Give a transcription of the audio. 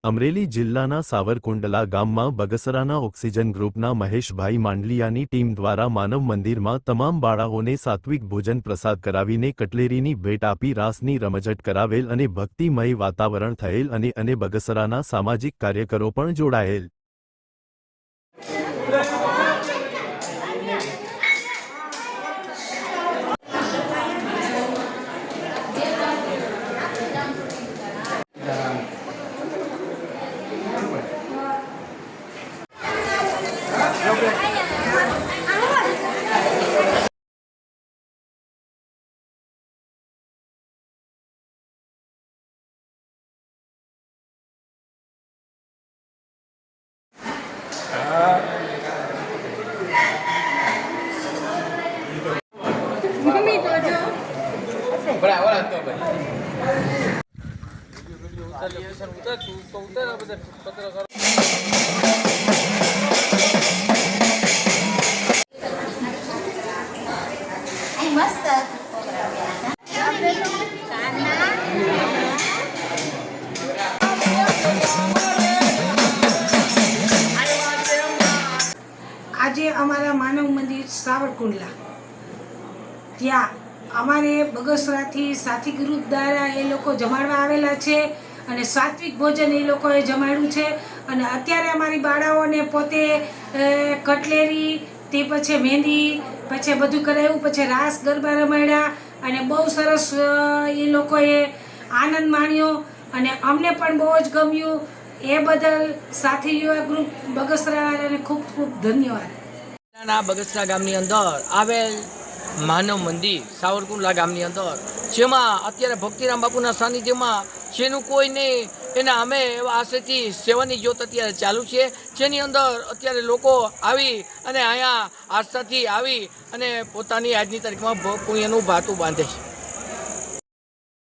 અમરેલી જિલ્લાના સાવરકુંડલા ગામમાં બગસરાના ઓક્સિજન ગ્રુપના મહેશભાઈ માંડલિયાની ટીમ દ્વારા માનવ મંદિરમાં તમામ બાળાઓને સાત્વિક ભોજન પ્રસાદ કરાવીને કટલેરીની ભેટ આપી રાસની રમઝટ કરાવેલ અને ભક્તિમય વાતાવરણ થયેલ અને બગસરાના સામાજિક કાર્યકરો પણ જોડાયેલ। આજે અમાरा मानव मंदिर सावरकुंडला त्या अमारे बगसराथी साथी ग्रुप द्वारा ए लोको जमाड़वा आवेला छे अने सात्विक भोजन ए लोकोए जमाड्युं छे अने अत्यारे अमारी बाळाओने पोते कटलेरी ते पछी मेहंदी पछी बधुं कराव्युं पछी रास गरबा रमाड्या अने बहु सरस ए लोकोए आनंद माण्यो अने अमने पण बहु ज गम्युं। ए बदल साथी युवा ग्रुप बगसरावाळाने खूब खूब धन्यवाद। बगसरा गामनी अंदर आवेल मानव मंदिर सावरकुंडला गामनी अंदर जेमां अत्यारे भक्तिराम बापूना सानिध्यमां जेनुं कोई नहीं एना अमे एवा आशयथी सेवानी ज्योत अत्यारे चालू छे जेनी अंदर अत्यारे लोको आवी अने आया आस्थाथी आवी अने पोतानी आजनी तारीखमां पुण्यनुं भातुं बांधे छे।